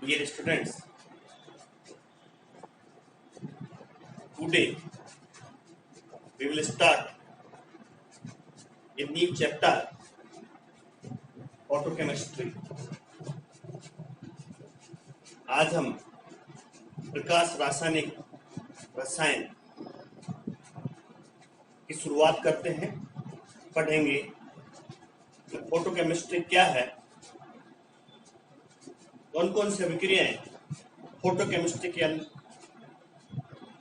Dear students, today we will start a new chapter, photochemistry. आज हम प्रकाश रासायनिक रसायन की शुरुआत करते हैं। पढ़ेंगे कि फोटोकेमिस्ट्री क्या है, कौन कौन सी अभिक्रियाएं फोटोकेमिस्ट्री के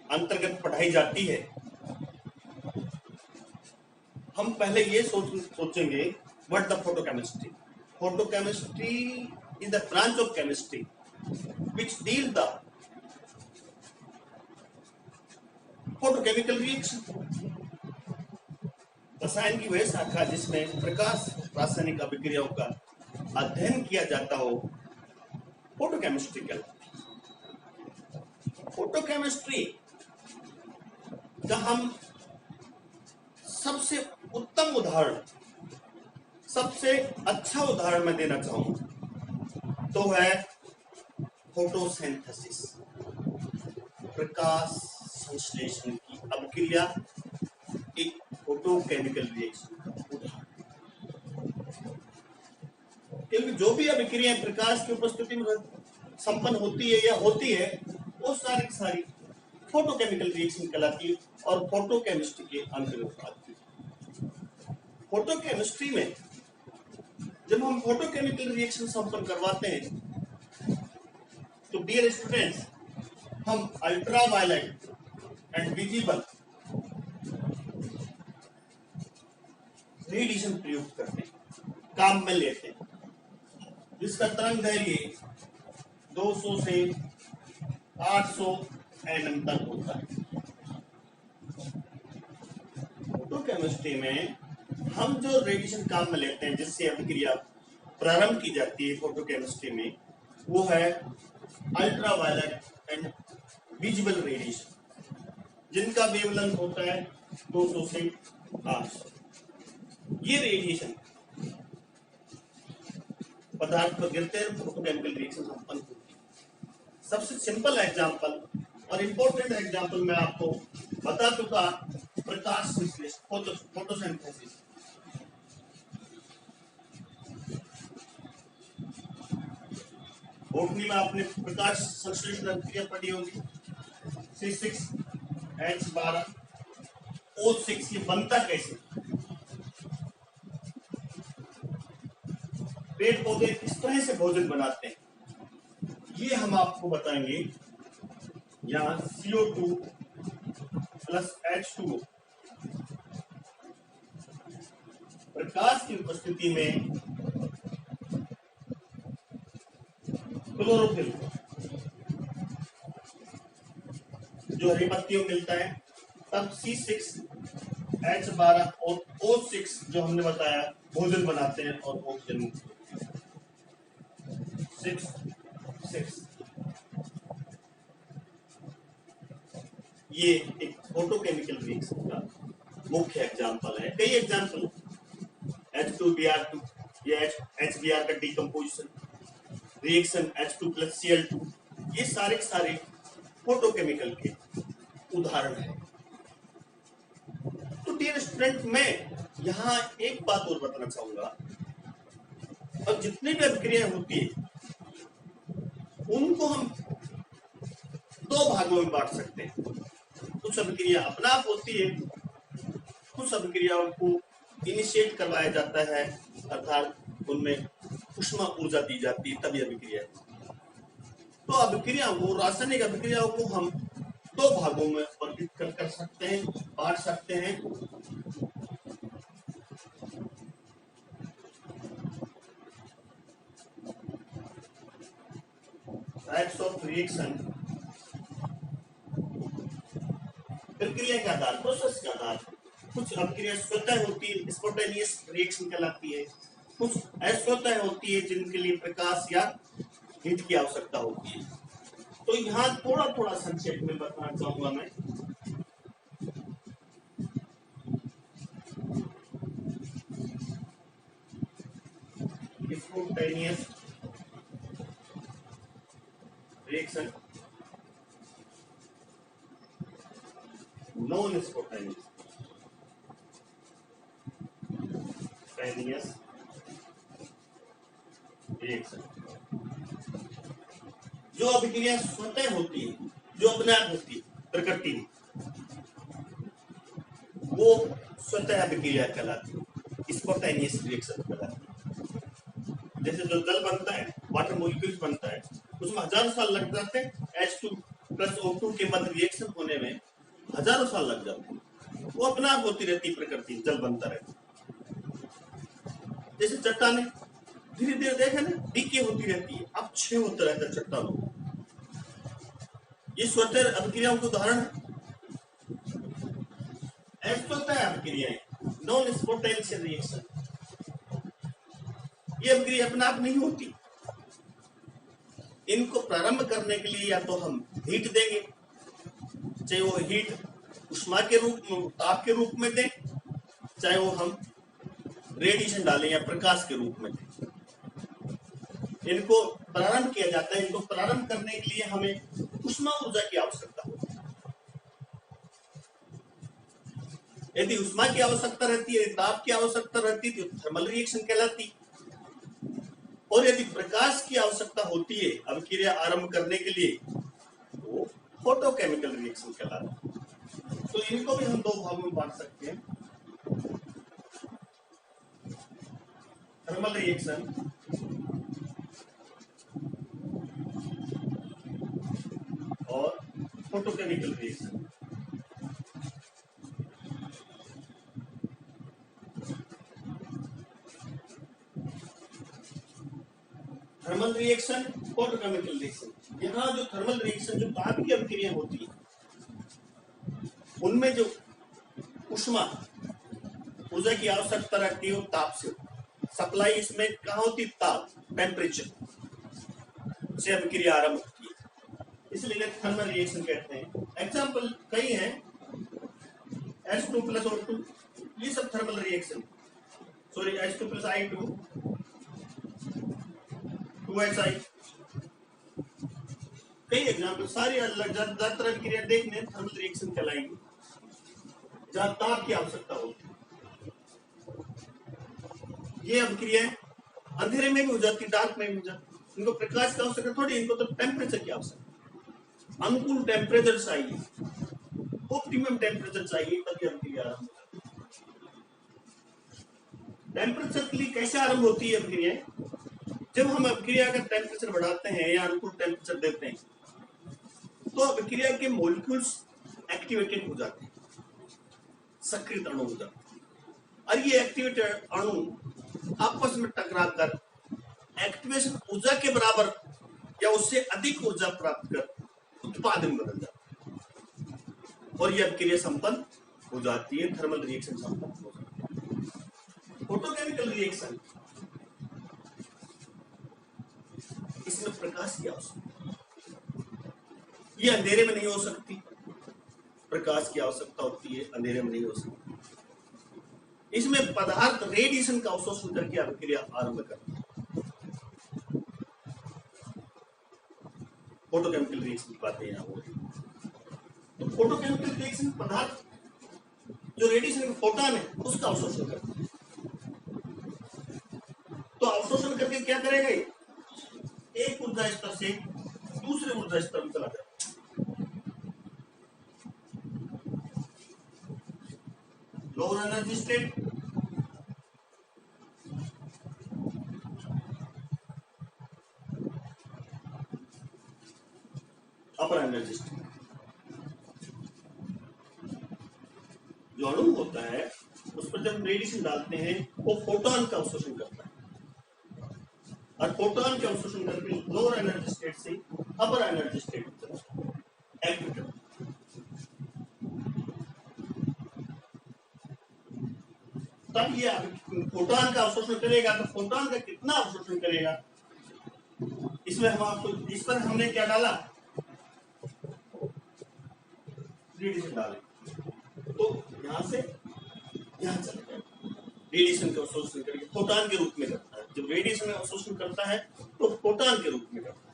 अंतर्गत पढ़ाई जाती है। हम पहले ये सोचेंगे what the photochemistry. Photochemistry is the branch of chemistry which deal the photochemical reaction। रसायन की वह शाखा जिसमें प्रकाश रासायनिक अभिक्रियाओं का अध्ययन किया जाता हो, फोटोकेमिस्ट्री कहलाती है। फोटोकेमिस्ट्री का हम सबसे उत्तम उदाहरण, सबसे अच्छा उदाहरण मैं देना चाहूंगा तो है फोटोसिंथेसिस, प्रकाश संश्लेषण की अभिक्रिया, एक फोटोकेमिकल रिएक्शन का उदाहरण। क्योंकि जो भी अभिक्रियाएं प्रकाश की उपस्थिति में संपन्न होती है या होती है, वो सारी फोटोकेमिकल रिएक्शन कहलाती है और फोटोकेमिस्ट्री के अंतर्गत आती है। फोटोकेमिस्ट्री में जब हम फोटोकेमिकल रिएक्शन संपन्न करवाते हैं तो डियर स्टूडेंट्स, हम अल्ट्रावायलेट एंड विजिबल रेडिएशन प्रयुक्त करते हैं, काम में लेते हैं, जिसका तरंग दैर्घ्य 200 से 800 nm तक होता है। फोटोकेमिस्ट्री में हम जो रेडिएशन काम में लेते हैं, जिससे अभिक्रिया प्रारंभ की जाती है फोटोकेमिस्ट्री में, वो है अल्ट्रावायलेट एंड विजिबल रेडिएशन, जिनका वेवलेंथ होता है 200 से 800। ये रेडिएशन पदार्थ पर गिरते हैं, फोटोकेमिकल रिएक्शन संपन्न होती है। सबसे सिंपल एग्जांपल और इंपॉर्टेंट एग्जांपल मैं आपको बता चुका, प्रकाश संश्लेषण, फोटोसिंथेसिस। बोटनी में आपने प्रकाश संश्लेषण अभिक्रिया पढ़ी होगी, C6H12O6। ये बनता कैसे? पेड़ पौधे किस तरह से भोजन बनाते हैं, ये हम आपको बताएंगे। यहाँ CO2 प्लस H2O प्रकाश की उपस्थिति में क्लोरोफिल जो हरी पत्तियों मिलता है, तब C6H12 और O6 जो हमने बताया भोजन बनाते हैं और ऑक्सीजन 6। ये एक फोटोकेमिकल रिएक्शन का मुख्य एग्जांपल है। कई एग्जांपल, H2Br2 या HBr का decomposition, reaction H2 plus Cl2, ये सारे फोटोकेमिकल के उदाहरण है। तो डियर स्टूडेंट, मैं यहाँ एक बात और बताना चाहूंगा, अब जितनी भी अभिक्रियाएं होती है उनको हम दो भागों में बांट सकते हैं। कुछ अभिक्रिया अपना आप होती है, कुछ अभिक्रियाओं को इनिशिएट करवाया जाता है, अर्थात उनमें ऊष्मा ऊर्जा दी जाती है, तभी अभिक्रिया। तो अभिक्रियाओं को, रासायनिक अभिक्रियाओं को हम दो भागों में वर्गीकृत कर सकते हैं, बांट सकते हैं। टाइप्स ऑफ रिएक्शन, प्रक्रिया के आधार, प्रोसेस के आधार। कुछ अभिक्रिया स्वतः होती है, स्पॉन्टेनियस रिएक्शन कहलाती है। कुछ अस्वतः होती है, जिनके लिए प्रकाश या हीट की आवश्यकता होती है। तो यहाँ थोड़ा संक्षेप में बताना चाहूंगा मैं। Spontaneous reaction non spontaneous reaction, जो अभिक्रिया स्वतः होती है, जो अपने आप होती है, प्रकृति में, वो स्वतः अभिक्रिया कहलाती है, स्पॉन्टेनियस रिएक्शन कहलाती है। जैसे जो जल बनता है, वाटर मॉलिक्यूल्स बनता है, उसमें हजारों साल लग जाते हैं, H2+O2 के मध्य रिएक्शन होने में हजारों साल लग जाते हैं, वो अपने आप होती रहती प्रकृति, जल बनता रहता। जैसे चट्टाने धीरे धीरे देखे ना, डीके होती रहती है, अब क्षय होता रहता है चट्टानों, ये स्वतः अभिक्रियाओं के उदाहरण है। स्वतः अभिक्रियाएं नॉन स्पॉन्टेनियस रिएक्शन, ये अभिक्रिया अपने आप नहीं होती, इनको प्रारंभ करने के लिए या तो हम हीट देंगे, चाहे वो हीट उष्मा के रूप में, ताप के रूप में दें, चाहे वो हम रेडिएशन डालें या प्रकाश के रूप में दें। इनको प्रारंभ किया जाता है, इनको प्रारंभ करने के लिए हमें उष्मा ऊर्जा की आवश्यकता होती है। यदि उष्मा की आवश्यकता रहती है, ताप की आवश्यकता रहती है, तो थर्मल रिएक्शन कहलाती। और यदि प्रकाश की आवश्यकता होती है अभिक्रिया आरंभ करने के लिए, तो फोटोकेमिकल रिएक्शन कहलाता है। तो इनको भी हम दो भागों में बांट सकते हैं, थर्मल रिएक्शन और photochemical reaction. Thermal reaction, photochemical reaction, यहाँ जो थर्मल रिएक्शन, जो ताप की अभिक्रिया होती है, उनमें जो उष्मा ऊर्जा की आवश्यकता रहती है वो ताप से, सप्लाई इसमें कहाँ होती, ताप, टेम्परेचर से अभिक्रिया आरंभ होती है, इसलिए थर्मल रिएक्शन कहते हैं। एग्जाम्पल कई हैं, H2+O2, ये सब thermal reaction, sorry H2+I2, 2HI, कई एग्जाम्पल, सारी ज्यादातर अभिक्रिया देखने थर्मल रिएक्शन कहलाएंगी, जहां ताप की आवश्यकता होती है। ये अभिक्रिया अंधेरे में भी हो जाती, डार्क में भी हो जाती, इनको प्रकाश की आवश्यकता थोड़ी, इनको तो टेम्परेचर की आवश्यकता, अनुकूल टेम्परेचर चाहिए, ऑप्टिमम टेम्परेचर चाहिए, तभी अभिक्रिया आरंभ होती है। टेम्परेचर के लिए कैसे आरंभ होती है अभिक्रिया? जब हम अभिक्रिया का टेम्परेचर बढ़ाते हैं या अनुकूल टेम्परेचर देते हैं, तो अभिक्रिया के मॉलिक्यूल्स एक्टिवेटेड हो जाते हैं, सक्रिय अणु हो जाते हैं, और ये एक्टिवेटेड अणु आपस में टकराकर एक्टिवेशन ऊर्जा के बराबर या उससे अधिक ऊर्जा प्राप्त कर उत्पाद में बदल जाता है, और यह अभिक्रिया संपन्न हो जाती है, थर्मल रिएक्शन संपन्न हो जाती है। फोटोकेमिकल रिएक्शन, इसमें प्रकाश की आवश्यकता, ये अंधेरे में नहीं हो सकती, प्रकाश की आवश्यकता होती है, अंधेरे में नहीं हो सकती। इसमें पदार्थ रेडिएशन का अवशोषण करके अभिक्रिया आरंभ करता है। फोटोकेमिकल रिएक्शन की बातें यहाँ हो रही है। तो फोटोकेमिकल रिएक्शन पदार्थ जो रेडिएशन का फोटोन है उसका अवशोषण करता है। तो अवशोषण करके क्या करेगा, एक ऊर्जा स्तर से दूसरे ऊर्जा स्तर में चला जाएगा। लोअर एनर्जी स्टेट, अपर एनर्जी स्टेट। जो अणु होता है उस पर जब रेडिएशन डालते हैं वो फोटोन का अवशोषण करता है, और फोटोन का अवशोषण करके लोअर एनर्जी स्टेट से अपर एनर्जी स्टेट में चला जाता है। तब ये फोटोन का अवशोषण करेगा, तो फोटोन का कितना अवशोषण करेगा, इसमें हम आपको, इस पर हमने क्या डाला, रेडिएशन डाले, तो यहां से यहां चलेगा, रेडिएशन का अवशोषण करके फोटोन के रूप में करता है। जब रेडिएशन का अवशोषण करता है तो फोटोन के रूप में करता है।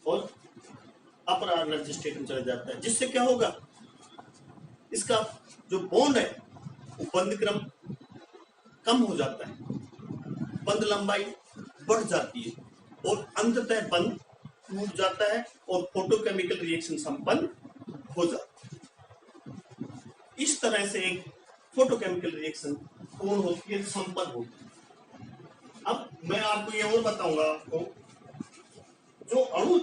और अपर एनर्जी स्टेट में चला जाता है, जिससे क्या होगा, इसका जो बॉन्ड है वो बंद क्रम कम हो जाता है, बंद लंबाई बढ़ जाती है और अंततः बंद टूट जाता है और फोटोकेमिकल रिएक्शन संपन्न हो जाता है। इस तरह से एक फोटोकेमिकल रिएक्शन पूर्ण होती है, संपन्न होती है। अब मैं आपको ये और बताऊंगा, आपको जो अणु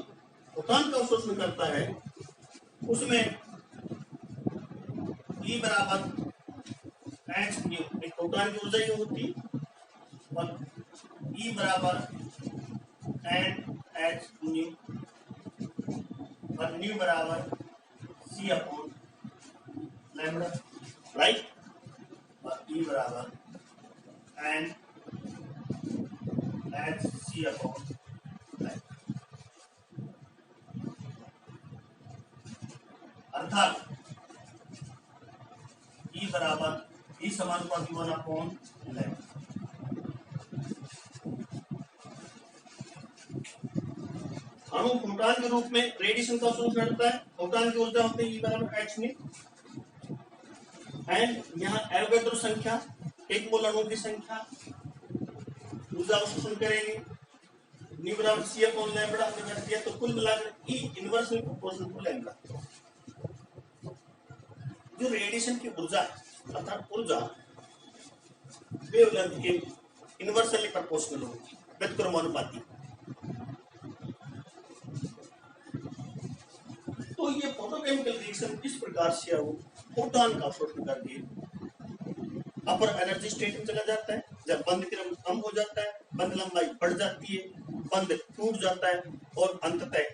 फोटॉन का अवशोषण करता है उसमें E बराबर h न्यू, एक फोटॉन की ऊर्जा ये होती है, और E बराबर n h न्यू और न्यू बराबर c अपॉन लैम्बडा, राइट, और E बराबर n h c upon lambda. अर्थात E बराबर E समानुपाती 1 अपॉन लैम्बडा। अणु फोटॉन के रूप में रेडिएशन का अवशोषण करता है, फोटॉन की ऊर्जा होती है E बराबर h न्यू, एंड यहाँ एवोगैड्रो संख्या, एक मोल अणु की संख्या ऊर्जा अवशोषण करेंगे, न्यू बराबर c अपॉन लैम्बडा हमने कर दिया, तो कुल मिलाकर E inversely proportional to lambda. जो रेडिएशन की ऊर्जा अर्थात ऊर्जा वेवलेंथ के इनवर्सली प्रोपोर्शनल होगी, व्यतिक्रमानुपाती। तो ये फोटोकेमिकल रिएक्शन इस प्रकार से वो फोटॉन का अवशोषण करके अपर एनर्जी स्टेट में चला जाता है, जब बंद क्रम कम हो जाता है, बंद लंबाई बढ़ जाती है, बंद टूट जाता है और अंततः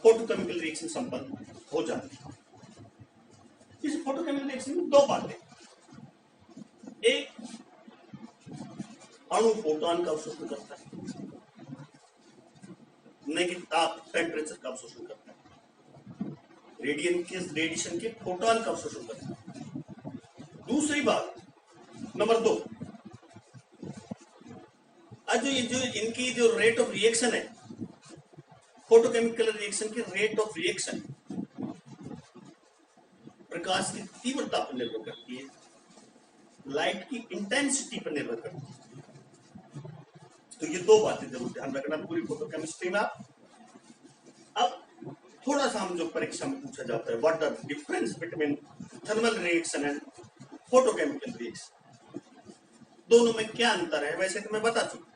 फोटोकेमिकल रिएक्शन संपन्न हो जाती है। इस फोटोकेमिकल रिएक्शन में दो बातें, एक अणु फोटॉन का अवशोषण करता है, न कि ताप टेम्परेचर का अवशोषण करता है, रेडिएशन के फोटॉन का अवशोषण करता है। दूसरी बात नंबर 2, जो इनकी जो रेट ऑफ रिएक्शन है, फोटोकेमिकल रिएक्शन की रेट ऑफ रिएक्शन प्रकाश की तीव्रता पर निर्भर करती है, लाइट की इंटेंसिटी पर निर्भर करती है। तो ये दो बातें जरूर ध्यान रखना पूरी फोटोकेमिस्ट्री में। अब थोड़ा सा हम जो परीक्षा में पूछा जाता है, what are difference between thermal reaction and photochemical reaction, दोनों में क्या अंतर है? वैसे तो मैं बता चुका,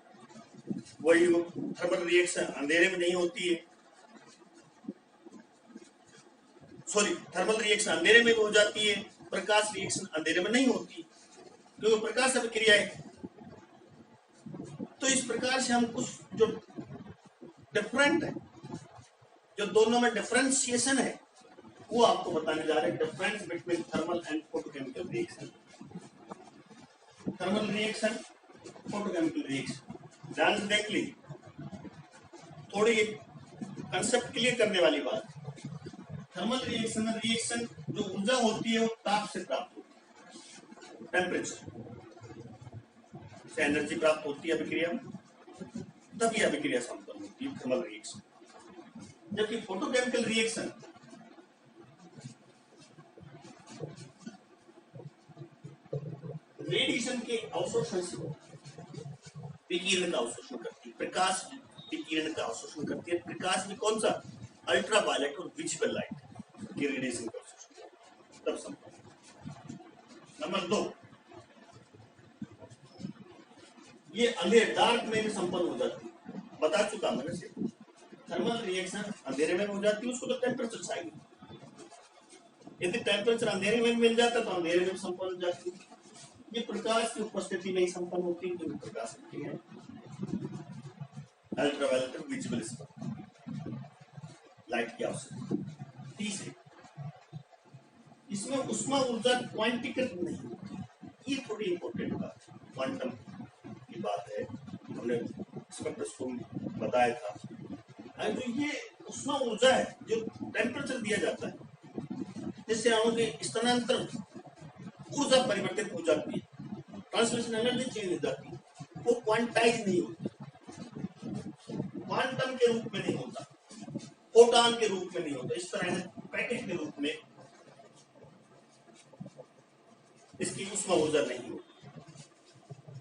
वही थर्मल रिएक्शन अंधेरे में नहीं होती है, सॉरी थर्मल रिएक्शन अंधेरे में हो जाती है, प्रकाश रिएक्शन अंधेरे में नहीं होती क्योंकि प्रकाश अभिक्रिया है। तो इस प्रकार से हम कुछ जो डिफरेंट है, जो दोनों में डिफरेंशिएशन है, वो आपको बताने जा रहे हैं, difference between thermal and photochemical reaction. Thermal reaction, photochemical reaction, ध्यान से देख ली, थोड़ी कंसेप्ट क्लियर करने वाली बात। थर्मल रिएक्शन में रिएक्शन जो ऊर्जा होती है वो ताप से प्राप्त होती है, टेम्परेचर से एनर्जी प्राप्त होती है अभिक्रिया में, तभी अभिक्रिया संपन्न होती है थर्मल रिएक्शन। जबकि फोटोकेमिकल रिएक्शन रेडिएशन के अवशोषण से विकिरण का अवशोषण करती है, प्रकाश विकिरण का अवशोषण करती है। प्रकाश में कौन सा? अल्ट्रा वायलेट और विजिबल लाइट की रेडिएशन का अवशोषण तब संभव। नंबर 2, ये अंधेरे डार्क में भी संपन्न हो जाती है, बता चुका मैंने से। थर्मल रिएक्शन अंधेरे में हो जाती है, उसको तो टेम्परेचर चाहिए, यदि टेम्परेचर अंधेरे में मिल जाता तो अंधेरे में संपन्न हो जाती है। ये प्रकाश की उपस्थिति में ही संपन्न होती है, क्योंकि प्रकाश है अल्ट्रावायलेट और विजिबल लाइट की आवश्यकता। तीसरी, इसमें उष्मा ऊर्जा क्वांटीकृत नहीं होती, ये थोड़ी इंपॉर्टेंट बात है, क्वांटम की बात है, हमने स्पेक्ट्रोस्कोप बताया था। तो ये उष्मा ऊर्जा है जो टेम्परेचर दिया जाता है, जिससे अणु के स्थानांतरण ऊर्जा परिवर्तित हो जाती है, ट्रांसलेशन एनर्जी चेंज हो जाती है, वो क्वांटाइज नहीं होती, क्वांटम के रूप में नहीं होता। फोटॉन के रूप में नहीं होता, इस तरह पैकेट के रूप में इसकी ऊष्मा ऊर्जा नहीं होती,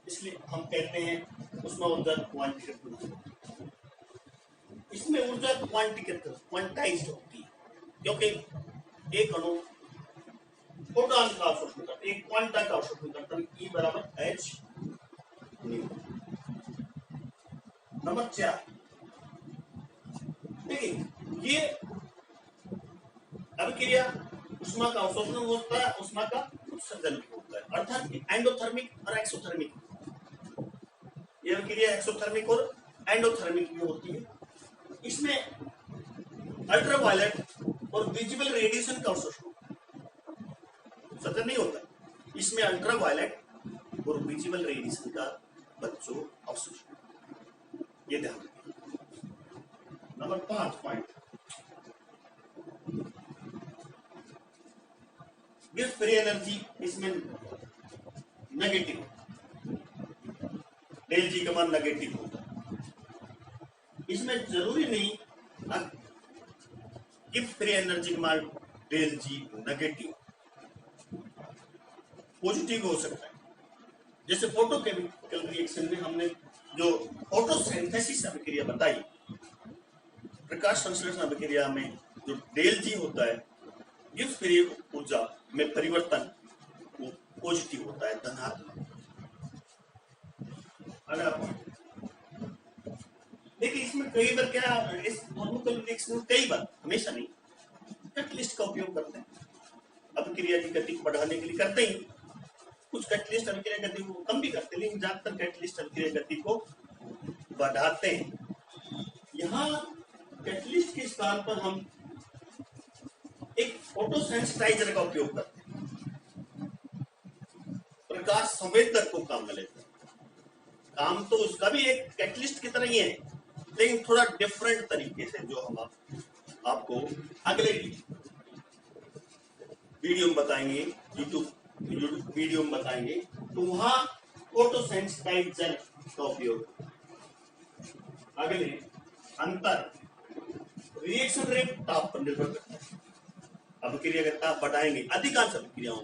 इसलिए हम कहते हैं ऊष्मा ऊर्जा क्वांटिटेटिव। इसमें ऊर्जा क्वांटाइज्ड होती है, क्योंकि एक अणु फोटॉन का अवशोषण करता है, एक क्वांटा का अवशोषण करता है, E बराबर H न्यू। नंबर 4, देखिए ये अभिक्रिया उष्मा का अवशोषण होता है, उष्मा का उत्सर्जन भी होता है, अर्थात एंडोथर्मिक और एक्सोथर्मिक। ये अभिक्रिया एक्सोथर्मिक और एंडोथर्मिक भी होती है। इसमें अल्ट्रावायलेट और विजिबल रेडिएशन का अवशोषण उत्सर्जन नहीं होता, इसमें अल्ट्रावायलेट और विजिबल रेडिएशन का बच्चों अवशोषण, ये ध्यान रखिए। Number 5 point, gives free energy, इसमें नेगेटिव, डेल जी का मान नेगेटिव होता है। इसमें जरूरी नहीं गिव्स फ्री एनर्जी का मान डेल जी नेगेटिव, पॉजिटिव हो सकता है। जैसे फोटोकेमिकल रिएक्शन में हमने जो फोटोसिंथेसिस अभिक्रिया बताई, प्रकाश संश्लेषण अभिक्रिया में जो डेल जी होता है, गिव्स फ्री ऊर्जा में परिवर्तन वो पॉजिटिव होता है, धनात्मक। अगला देखिए, इसमें कई बार क्या, इस थर्मोकेमिकल रिएक्शन में कई बार, हमेशा नहीं, कैटलिस्ट का उपयोग करते हैं अभिक्रिया की गति को बढ़ाने के लिए, करते ही कुछ कैटलिस्ट अभिक्रिया गति को कम भी करते हैं, लेकिन ज्यादातर कैटलिस्ट अभिक्रिया गति को बढ़ाते हैं। यहाँ कैटलिस्ट के स्थान पर हम एक फोटोसेंसिटाइजर का उपयोग करते हैं, प्रकाश संवेदक को काम में लेते हैं। काम तो उसका भी एक कैटलिस्ट की तरह ही है, लेकिन थोड़ा डिफरेंट तरीके से, जो हम आपको अगले वीडियो में बताएंगे, यूट्यूब वीडियो में बताएंगे, तो वहां फोटोसेंसिटाइजर का उपयोग। अगले अंतर, रिएक्शन रेट ताप पर निर्भर करता है। अभिक्रिया का ताप बढ़ाएंगे, अधिकांश अभिक्रियाओं,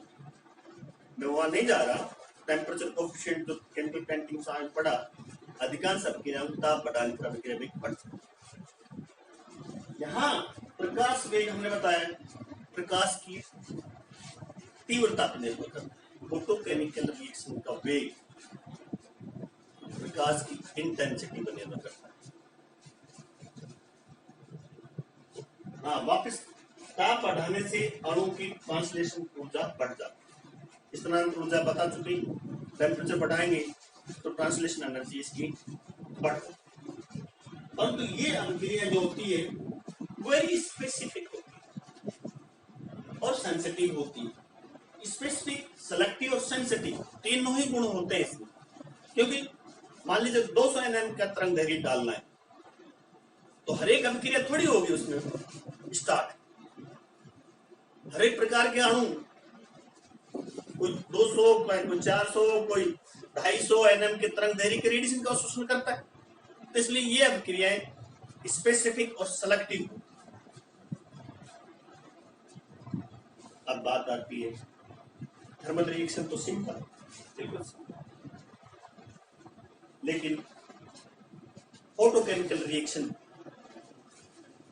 मैं वहां नहीं जा रहा, टेम्परेचर कोएफिशिएंट जो केमिकल कैंटीन से आज पढ़ा, अधिकांश अभिक्रियाओं का ताप बढ़ाने पर अभिक्रिया वेग बढ़ सकता है। यहाँ प्रकाश वेग हमने बताया, प्रकाश की तीव्रता पर निर्भर करता है। फोटोकेमिकल रिएक्शन का वेग प्रकाश की इंटेंसिटी पर निर्भर करता है। हाँ, वापस ताप बढ़ाने से अणु की ट्रांसलेशन ऊर्जा बढ़ जाती है। स्थानांतरण ऊर्जा बता चुकी, टेम्परेचर बढ़ाएंगे तो ट्रांसलेशन एनर्जी इसकी बढ़ जाती है। परंतु ये अभिक्रिया जो होती है वेरी स्पेसिफिक होती है और सेंसिटिव होती है। स्पेसिफिक, सेलेक्टिव और सेंसिटिव, तीनों ही गुण होते हैं इसमें। क्योंकि मान लीजिए 200 nm का तरंग दैर्घ्य डालना है, तो हर एक अभिक्रिया थोड़ी होगी उसमें स्टार्ट। हर एक प्रकार के अणु, कोई 200, कोई 400, कोई 250 nm के तरंग दैर्घ्य के रेडिएशन का अवशोषण करता है। तो इसलिए ये अभिक्रियाएं स्पेसिफिक और सेलेक्टिव। अब बात आती है थर्मल रिएक्शन, तो सिंपल, बिल्कुल सिंपल, लेकिन फोटोकेमिकल रिएक्शन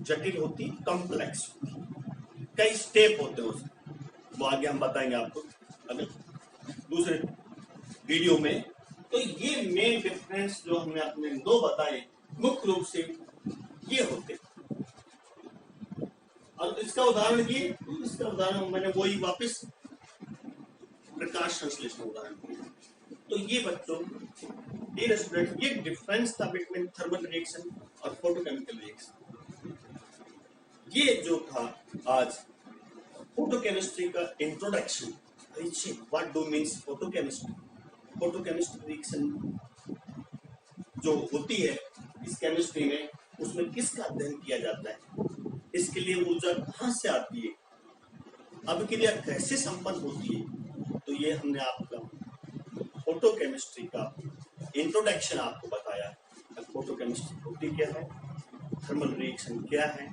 जटिल होती, कॉम्प्लेक्स होती, कई स्टेप होते हैं उसमें, वो आगे हम बताएंगे आपको अभी दूसरे वीडियो में। तो ये मेन डिफरेंस जो हमने अपने दो बताए, मुख्य रूप से ये होते। और इसका उदाहरण ये, इसका उदाहरण मैंने वही वापस प्रकाश संश्लेषण उदाहरण दिया। तो ये बच्चों, डियर स्टूडेंट, ये डिफरेंस था बिटवीन थर्मल रिएक्शन और फोटोकेमिकल रिएक्शन। ये जो था आज फोटोकेमिस्ट्री का introduction, what do means photochemistry. Photochemistry reaction जो होती है इस केमिस्ट्री में, उसमें किसका अध्ययन किया जाता है, इसके लिए ऊर्जा कहाँ से आती है, अभिक्रिया कैसे संपन्न होती है। तो ये हमने आपका फोटोकेमिस्ट्री का इंट्रोडक्शन आपको बताया। फोटोकेमिस्ट्री होती क्या है, थर्मल रिएक्शन क्या है,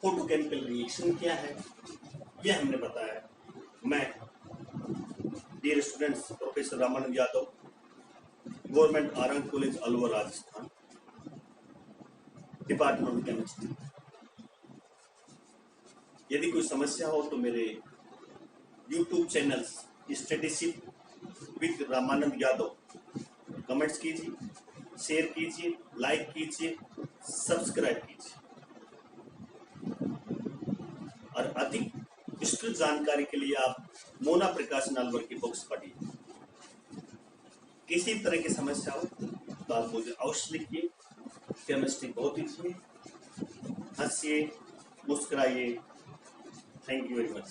फोटोकेमिकल रिएक्शन क्या है यह हमने बताया। मैं dear students professor Ramanand Yadav, government Arang college Alwar Rajasthan, department of chemistry. यदि कोई समस्या हो तो मेरे YouTube channel Studyship with Ramanand Yadav comments कीजिए, शेयर कीजिए, लाइक कीजिए, सब्सक्राइब कीजिए और अधिक विस्तृत जानकारी के लिए आप मोना प्रकाशन अलवर की बुक्स पढ़िए। किसी तरह की समस्या हो तो आप मुझे अवश्य लिखिए। केमिस्ट्री बहुत ईजी है, हंसिए, मुस्कुराइए। Thank you very much.